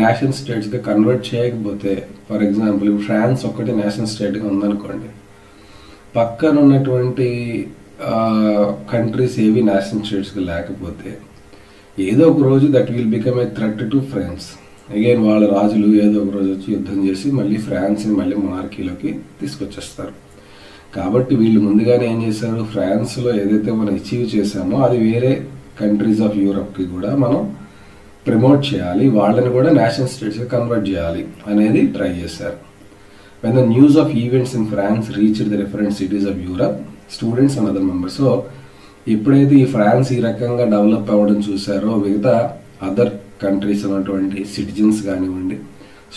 నేషన్ స్టేట్స్గా కన్వర్ట్ చేయకపోతే, ఫర్ ఎగ్జాంపుల్ ఫ్రాన్స్ ఒక్కటి నేషన్ స్టేట్గా ఉందనుకోండి, పక్కన ఉన్నటువంటి కంట్రీస్ ఏవి నేషనల్ స్టేట్స్గా లేకపోతే ఏదో ఒక రోజు that will become a threat to France. Again వాళ్ళ రాజులు ఏదో ఒక రోజు వచ్చి యుద్ధం చేసి మళ్ళీ ఫ్రాన్స్ని మళ్ళీ మొనార్కీలోకి తీసుకొచ్చేస్తారు. కాబట్టి వీళ్ళు ముందుగానే ఏం చేశారు, ఫ్రాన్స్లో ఏదైతే మనం అచీవ్ చేశామో అది వేరే కంట్రీస్ ఆఫ్ యూరప్కి కూడా మనం ప్రమోట్ చేయాలి, వాళ్ళని కూడా నేషనల్ స్టేట్స్గా కన్వర్ట్ చేయాలి అనేది ట్రై చేశారు. When the news of events in France reached the reference cities of Europe, students and other members. So ఎప్పుడైతే ఈ ఫ్రాన్స్ ఈ రకంగా డెవలప్ అవ్వడం చూసారో మిగతా అదర్ కంట్రీస్ ఉన్నటువంటి సిటిజన్స్ కానివ్వండి,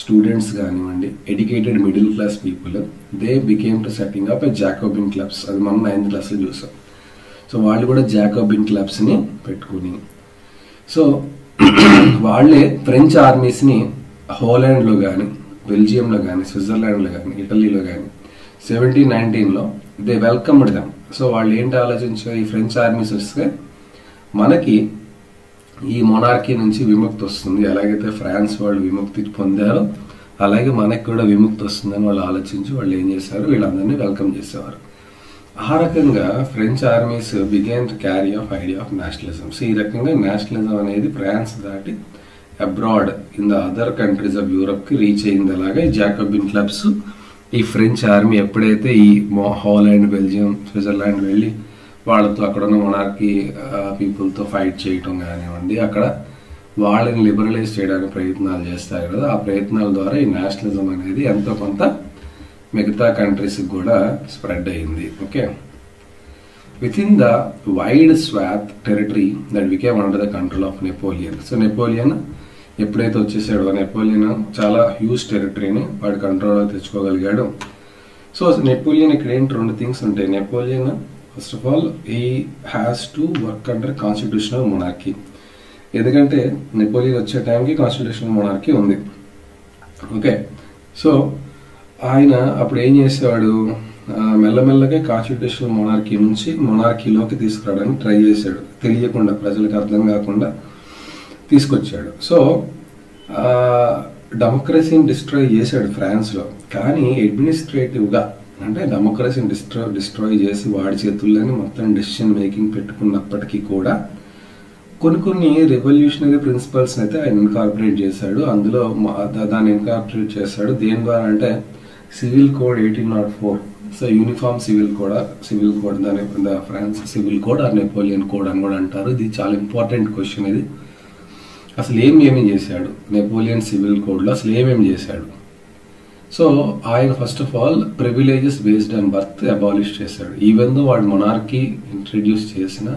స్టూడెంట్స్ కానివ్వండి, educated middle class people, they became to setting up A Jacobin clubs. అది మనం 9th క్లాస్లో చూసాం. సో వాళ్ళు కూడా జాకోబిన్ క్లబ్స్ని పెట్టుకుని సో వాళ్ళే ఫ్రెంచ్ ఆర్మీస్ని హోలాండ్లో కానీ, బెల్జియంలో కానీ, స్విట్జర్లాండ్లో కానీ, ఇటలీలో కానీ 1719లో దే వెల్కమ్డ్ దెమ్. సో వాళ్ళు ఏంటి ఆలోచించారు, ఈ ఫ్రెంచ్ ఆర్మీస్ వస్తే మనకి ఈ మొనార్కీ నుంచి విముక్తి వస్తుంది, ఎలాగైతే ఫ్రాన్స్ వాళ్ళు విముక్తి పొందారో అలాగే మనకి కూడా విముక్తి వస్తుందని వాళ్ళు ఆలోచించి వాళ్ళు ఏం చేశారు, వీళ్ళందరినీ వెల్కమ్ చేసేవారు. ఆ రకంగా French armies began to carry of idea of nationalism. So ఈ రకంగా నేషనలిజం అనేది ఫ్రాన్స్ దాటి abroad in the other countries of యూరప్కి రీచ్ అయింది. అలాగే జాకోబిన్ క్లబ్స్ ఈ ఫ్రెంచ్ ఆర్మీ ఎప్పుడైతే ఈ హాలాండ్, బెల్జియం, స్విట్జర్లాండ్ వెళ్ళి వాళ్ళతో అక్కడ ఉన్న మొనార్కీ పీపుల్తో ఫైట్ చేయటం కానివ్వండి, అక్కడ వాళ్ళని లిబరలైజ్ చేయడానికి ప్రయత్నాలు చేస్తారు కదా, ఆ ప్రయత్నాల ద్వారా ఈ నేషనలిజం అనేది ఎంతో కొంత మిగతా కంట్రీస్కి కూడా స్ప్రెడ్ అయింది. Okay, with in the wide swath territory that became under the control of Napoleon. So Napoleon ఎప్పుడైతే వచ్చేసాడో, నెపోలియన్ చాలా హ్యూజ్ టెరిటరీని వాడి కంట్రోల్లో తెచ్చుకోగలిగాడు. సో నెపోలియన్ ఇక్కడ ఏంటి, 2 థింగ్స్ ఉంటాయి. నెపోలియన్ ఫస్ట్ ఆఫ్ ఆల్ ఈ has to work under constitutional monarchy. ఎందుకంటే నెపోలియన్ వచ్చే టైంకి కాన్స్టిట్యూషనల్ మొనార్కీ ఉంది. ఓకే, సో ఆయన అప్పుడు ఏం చేసేవాడు, మెల్లమెల్లగా కాన్స్టిట్యూషనల్ మొనార్కీ నుంచి మొనార్కీలోకి తీసుకురావడానికి ట్రై చేశాడు, తెలియకుండా ప్రజలకు అర్థం కాకుండా తీసుకొచ్చాడు. సో డెమోక్రసీని డిస్ట్రాయ్ చేశాడు ఫ్రాన్స్లో. కానీ అడ్మినిస్ట్రేటివ్గా అంటే డెమోక్రసీని డిస్ట్రాయ్ చేసి వాడి చేతుల్లోనే మొత్తం డెసిషన్ మేకింగ్ పెట్టుకున్నప్పటికీ కూడా కొన్ని రెవల్యూషనరీ ప్రిన్సిపల్స్ అయితే ఆయన ఇన్కార్పొరేట్ చేశాడు. అందులో దాన్ని ఇన్కార్పొరేట్ చేశాడు దేని ద్వారా అంటే civil code 1804. So uniform civil code దాని France civil code or Napoleon code అని కూడా అంటారు. ఇది చాలా ఇంపార్టెంట్ క్వశ్చన్. ఇది అసలు ఏమేమి చేశాడు నెపోలియన్ సివిల్ కోడ్లో, అసలు ఏమేమి చేశాడు? సో ఆయన first of all privileges based on birth abolish చేశాడు. ఈవెన్ దో వాడు మొనార్కీ ఇంట్రడ్యూస్ చేసిన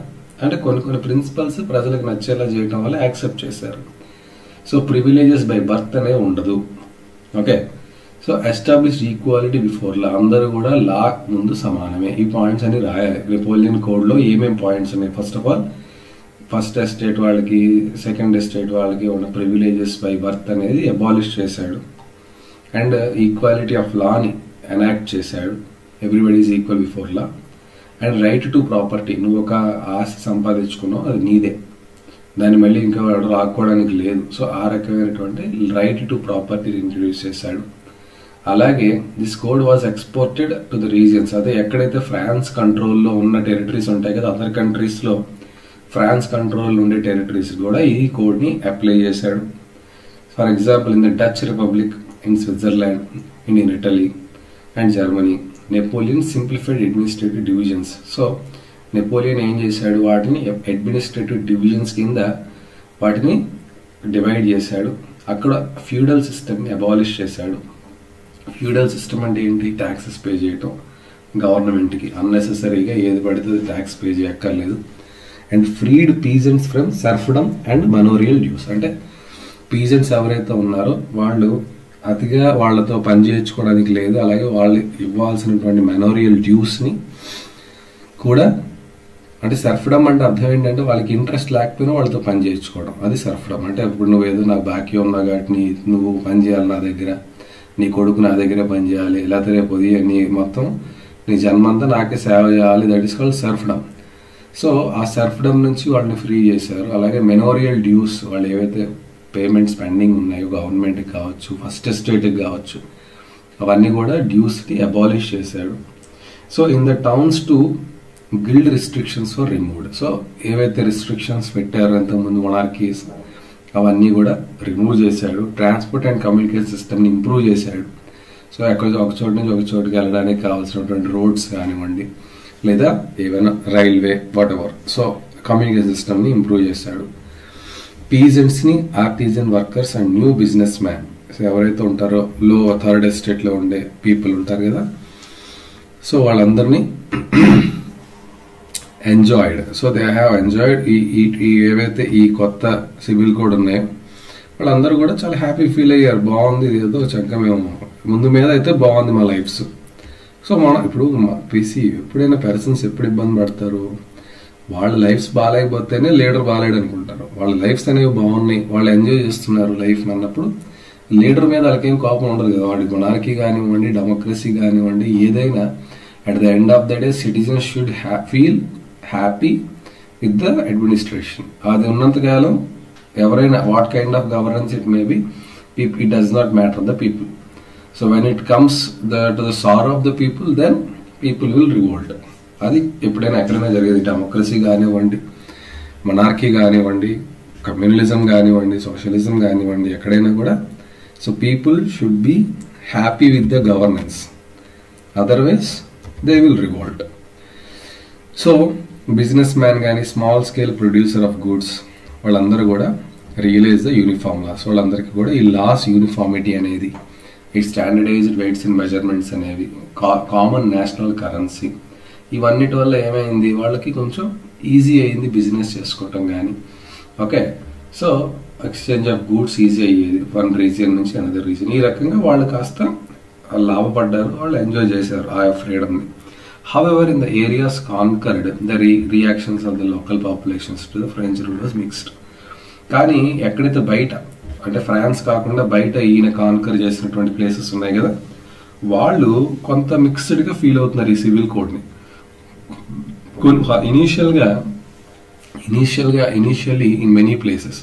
అంటే కొన్ని ప్రిన్సిపల్స్ ప్రజలకు నచ్చేలా చేయడం వల్ల యాక్సెప్ట్ చేశారు. సో ప్రివిలేజెస్ బై బర్త్ అనే ఉండదు. Okay, so establish equality before law, అందరూ కూడా లా ముందు సమానమే. ఈ పాయింట్స్ అని రాయాలి. నెపోలియన్ కోడ్లో ఏమేమి పాయింట్స్ ఉన్నాయి? First of all first estate వాళ్ళకి, సెకండ్ ఎస్టేట్ వాళ్ళకి ఉన్న ప్రివిలేజెస్ బై బర్త్ అనేది అబాలిష్ చేశాడు. అండ్ ఈక్వాలిటీ ఆఫ్ లాని ఎనాక్ట్ చేశాడు. Everybody is equal before law. And right to property, నువ్వు ఒక ఆస్తి సంపాదించుకున్నావు, అది నీదే, దాన్ని మళ్ళీ ఇంకా రాసుకోవడానికి లేదు. సో ఆ రకమైనటువంటి రైట్ టు ప్రాపర్టీ ఇంట్రడ్యూస్ చేశాడు. అలాగే this code was exported to the regions. అదే ఎక్కడైతే ఫ్రాన్స్ కంట్రోల్లో ఉన్న టెరిటరీస్ ఉంటాయి కదా, అదర్ కంట్రీస్లో ఫ్రాన్స్ కంట్రోల్ ఉండే టెరిటరీస్ కూడా ఈ కోడ్ని అప్లై చేశాడు. For example in the Dutch republic, in Switzerland, in Italy and Germany Napoleon simplified administrative divisions. So Napoleon ఏం చేశాడు? వాటిని అడ్మినిస్ట్రేటివ్ డివిజన్స్ కింద వాటిని డివైడ్ చేశాడు. అక్కడ ఫ్యూడల్ సిస్టమ్ని అబాలిష్ చేశాడు. ఫ్యూడల్ సిస్టమ్ అంటే ఏంటి? ట్యాక్సెస్ పే చేయటం గవర్నమెంట్కి, అన్నెసెసరీగా ఏది పడితే ట్యాక్స్ పే చేయక్కర్లేదు. And freed peasants from serfdom and manorial dues. అంటే పీజెంట్స్ ఎవరైతే ఉన్నారో వాళ్ళు అతిగా వాళ్ళతో పని చేయించుకోవడానికి లేదు. అలాగే వాళ్ళు ఇవ్వాల్సినటువంటి మనోరియల్ డ్యూస్ని కూడా, అంటే సర్ఫ్డమ్ అంటే అర్థం ఏంటంటే వాళ్ళకి ఇంట్రెస్ట్ లేకపోయినా వాళ్ళతో పని చేయించుకోవడం, అది సర్ఫ్డమ్. అంటే ఇప్పుడు నువ్వు ఏదో నాకు బాకీ ఉన్నా కాబట్టి నువ్వు పని చేయాలి నా దగ్గర, నీ కొడుకు నా దగ్గరే పని చేయాలి, లేకపోతే రేపు నీ మొత్తం నీ జన్మంతా నాకే సేవ చేయాలి, దట్ ఈస్ కాల్డ్ సర్ఫ్డమ్. సో ఆ సర్ఫ్డమ్ నుంచి వాళ్ళని ఫ్రీ చేశారు. అలాగే మెనోరియల్ డ్యూస్, వాళ్ళు ఏవైతే పేమెంట్స్ పెండింగ్ ఉన్నాయో గవర్నమెంట్కి కావచ్చు, ఫస్ట్ ఎస్టేట్కి కావచ్చు, అవన్నీ కూడా డ్యూస్ని అబాలిష్ చేశాడు. So in the towns to guild restrictions for removed. So ఏవైతే రిస్ట్రిక్షన్స్ పెట్టారో ఇంతకుముందు మొనార్కీస్, అవన్నీ కూడా రిమూవ్ చేశాడు. ట్రాన్స్పోర్ట్ అండ్ కమ్యూనికేషన్ సిస్టమ్ని ఇంప్రూవ్ చేశాడు. సో ఎక్కడ ఒక చోటు నుంచి ఒక చోటుకి వెళ్ళడానికి కావాల్సినటువంటి రోడ్స్ కానివ్వండి, లేదా ఏమైనా రైల్వే వాటెవర్, సో కమ్యూనికేషన్ సిస్టమ్ని ఇంప్రూవ్ చేశాడు. పీజెంట్స్ని artisan workers and new business man, so ఎవరైతే ఉంటారో లో థర్డ్ ఎస్టేట్లో ఉండే పీపుల్ ఉంటారు కదా, సో వాళ్ళందరినీ enjoyed. So they have enjoyed ఈ ఏవైతే ఈ కొత్త సివిల్ కోడ్ ఉన్నాయో వాళ్ళందరూ కూడా చాలా హ్యాపీ ఫీల్ అయ్యారు. బాగుంది, ఏదో చక్కగా మేము ముందు మీద అయితే బాగుంది మా లైఫ్స్. సో మన ఇప్పుడు పీసీ ఎప్పుడైనా పర్సన్స్ ఎప్పుడు ఇబ్బంది పడతారు? వాళ్ళ లైఫ్స్ బాగాలేకపోతేనే లీడర్ బాగాలేడు అనుకుంటారు. వాళ్ళ లైఫ్స్ అనేవి బాగున్నాయి, వాళ్ళు ఎంజాయ్ చేస్తున్నారు లైఫ్ అన్నప్పుడు లీడర్ మీద వాళ్ళకేం కోపం ఉండదు కదా. వాడి మొనార్కీ కానివ్వండి, డెమోక్రసీ కానివ్వండి, ఏదైనా at the end of the day citizens should feel happy with the administration. అది ఉన్నంతకాలం ఎవరైనా what kind of governance it may be, it does not matter the people. So when it comes to the sorrow of the people, then people will revolt. అది ఎప్పుడైనా ఎక్కడైనా జరిగేది. Democracy కానివ్వండి, monarchy కానివ్వండి, communalism కానివ్వండి, సోషలిజం కానివ్వండి, ఎక్కడైనా కూడా so people should be happy with the governance, otherwise they will revolt. So business man కానీ, small scale producer of goods, వాళ్ళందరూ కూడా రియలైజ్ ద యూనిఫామ్ లాస్. వాళ్ళందరికీ కూడా ఈ లాస్ యూనిఫార్మిటీ అనేది, ఈ స్టాండర్డైజ్డ్ వెయిట్స్ అండ్ మెజర్మెంట్స్ అనేవి, కామన్ నేషనల్ కరెన్సీ, ఇవన్నిటి వల్ల ఏమైంది, వాళ్ళకి కొంచెం ఈజీ అయింది బిజినెస్ చేసుకోవటం కానీ. Okay, so exchange of goods easy అయ్యేది వన్ రీజియన్ నుంచి అనదర్ రీజియన్. ఈ రకంగా వాళ్ళు కాస్త లాభపడ్డారు, వాళ్ళు ఎంజాయ్ చేశారు ఆ ఫ్రీడమ్ని. However, in the areas conquered, the reactions of the local populations to the French rule was mixed. కానీ ఎక్కడైతే బయట, అంటే ఫ్రాన్స్ కాకుండా బయట ఈయన కాన్కర్ చేసినటువంటి ప్లేసెస్ ఉన్నాయి కదా, వాళ్ళు కొంత మిక్స్డ్గా ఫీల్ అవుతున్నారు ఈ సివిల్ కోడ్ని. ఇనీషియల్లీ ఇన్ మెనీ ప్లేసెస్,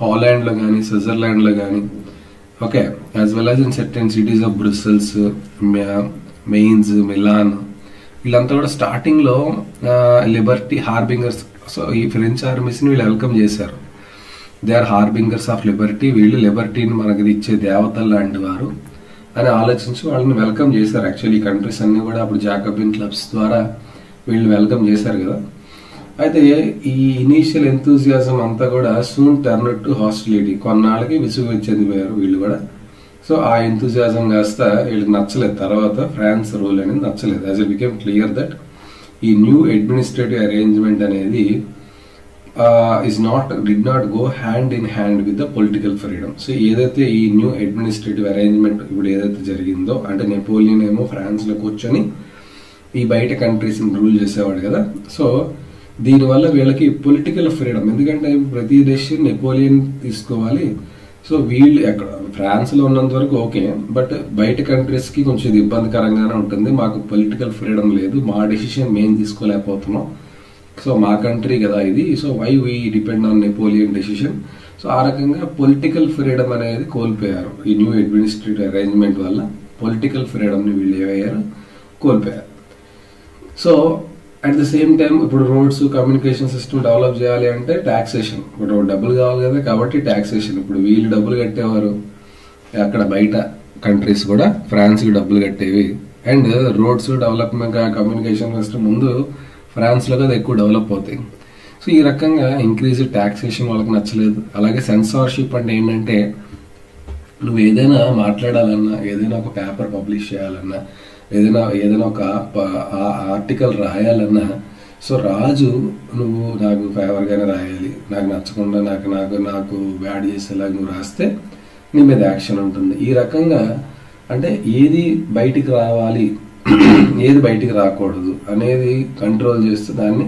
హాలాండ్లో కానీ స్విట్జర్లాండ్లో కానీ, okay, as well as in certain cities of Brussels, Mainz, Milan, వీళ్ళంతా కూడా స్టార్టింగ్లో లిబర్టీ హార్బింగర్స్. సో ఈ ఫ్రెంచ్ ఆర్మీస్ని వీళ్ళు వెల్కమ్ చేశారు. They are harbingers of liberty, వీళ్ళు లిబర్టీని మనకి ఇచ్చే దేవతలు లాంటి వారు అని ఆలోచించి వాళ్ళని వెల్కమ్ చేశారు. యాక్చువల్లీ ఈ కంట్రీస్ అన్నీ కూడా అప్పుడు జాకబిన్ క్లబ్స్ ద్వారా వీళ్ళు వెల్కమ్ చేశారు కదా. అయితే ఈ ఇనీషియల్ ఎంతూజియాజం అంతా కూడా సూన్ టర్న్ టు హాస్టిలిటీ, కొన్నాళ్ళకి విసుగు చెందిపోయారు వీళ్ళు కూడా. సో ఆ ఎంతూజియాజం కాస్త వీళ్ళకి నచ్చలేదు. తర్వాత ఫ్రాన్స్ రూల్ అనేది నచ్చలేదు. As it became clear that ఈ న్యూ అడ్మినిస్ట్రేటివ్ అరేంజ్మెంట్ అనేది did not go hand in hand with the political freedom. So ఏదైతే ఈ న్యూ అడ్మినిస్ట్రేటివ్ అరేంజ్మెంట్ ఇప్పుడు ఏదైతే జరిగిందో, అంటే నెపోలియన్ ఏమో ఫ్రాన్స్లో కూర్చొని ఈ బయట కంట్రీస్ని రూల్ చేసేవాడు కదా. సో దీనివల్ల వీళ్ళకి పొలిటికల్ ఫ్రీడమ్, ఎందుకంటే ప్రతి డెసిషన్ నెపోలియన్ తీసుకోవాలి. సో వీళ్ళు ఎక్కడ ఫ్రాన్స్లో ఉన్నంత వరకు ఓకే, బట్ బయట కంట్రీస్కి కొంచెం ఇబ్బందికరంగానే ఉంటుంది. మాకు పొలిటికల్ ఫ్రీడమ్ లేదు, మా డెసిషన్ మేము తీసుకోలేకపోతున్నాం, సో మా కంట్రీ కదా ఇది, so why we depend on Napoleon decision. So ఆ రకంగా పొలిటికల్ ఫ్రీడమ్ అనేది కోల్పోయారు. ఈ న్యూ అడ్మినిస్ట్రేటివ్ అరేంజ్మెంట్ వల్ల పొలిటికల్ ఫ్రీడమ్ని వీళ్ళు ఏమయ్యారు, కోల్పోయారు. So at the same time ఇప్పుడు రోడ్స్, కమ్యూనికేషన్ సిస్టమ్ డెవలప్ చేయాలి అంటే ట్యాక్సేషన్, ఇప్పుడు డబ్బులు కావాలి కదా, కాబట్టి ట్యాక్సేషన్. ఇప్పుడు వీళ్ళు డబ్బులు కట్టేవారు, అక్కడ బయట కంట్రీస్ కూడా ఫ్రాన్స్కి డబ్బులు కట్టేవి. And roads development, communication system ముందు ఫ్రాన్స్లో కదా ఎక్కువ డెవలప్ అవుతాయి. సో ఈ రకంగా ఇంక్రీజ్ ట్యాక్సేషన్ వాళ్ళకి నచ్చలేదు. అలాగే సెన్సార్షిప్ అంటే ఏంటంటే, నువ్వు ఏదైనా మాట్లాడాలన్నా, ఏదైనా ఒక పేపర్ పబ్లిష్ చేయాలన్నా, ఏదైనా ఒక ఆర్టికల్ రాయాలన్నా, సో రాజు నువ్వు నాకు ఫేవర్గానే రాయాలి, నాకు నచ్చకుండా నాకు బ్యాడ్ చేసేలాగా నువ్వు రాస్తే నీ మీద యాక్షన్ ఉంటుంది. ఈ రకంగా అంటే ఏది బయటికి రావాలి, ఏది బయటికి రాకూడదు అనేది కంట్రోల్ చేస్తే దాన్ని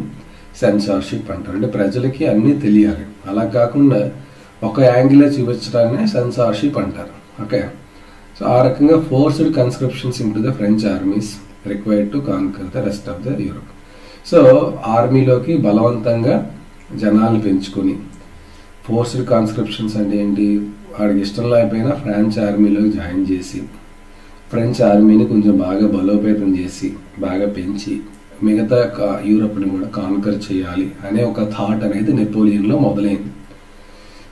సెన్సార్షిప్ అంటారు. అంటే ప్రజలకి అన్నీ తెలియాలి, అలా కాకుండా ఒక యాంగిలే చూపించడాన్ని సెన్సార్షిప్ అంటారు. ఓకే, సో ఆ రకంగా forced conscriptions into the French armies required to conquer the rest of the Europe. So ఆర్మీలోకి బలవంతంగా జనాలను పెంచుకొని, ఫోర్స్డ్ కాన్స్క్రిప్షన్స్ అంటే ఏంటి, వాడికి ఇష్టం లేకపోయినా ఫ్రెంచ్ ఆర్మీలోకి జాయిన్ చేసి ఫ్రెంచ్ ఆర్మీని కొంచెం బాగా బలోపేతం చేసి బాగా పెంచి మిగతా యూరోప్ని కూడా కాన్కర్ చేయాలి అనే ఒక థాట్ అనేది నెపోలియన్లో మొదలైంది.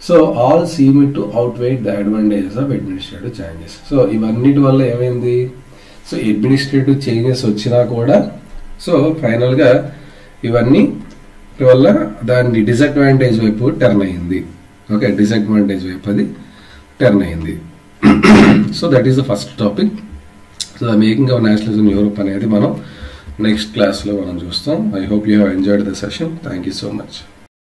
So all seem to outweigh the advantages of administrative changes. So ఇవన్నిటి వల్ల ఏమైంది, సో అడ్మినిస్ట్రేటివ్ చేంజెస్ వచ్చినా కూడా సో ఫైనల్గా ఇవన్నీ వల్ల దాన్ని డిసడ్వాంటేజ్ వైపు టర్న్ అయింది. ఓకే, డిసడ్వాంటేజ్ వైపు అది టర్న్ అయింది. So that is the first topic. So the making of nationalism in Europe అనేది మనం నెక్స్ట్ క్లాస్లో మనం చూస్తాం. I hope you have enjoyed the session. Thank you so much.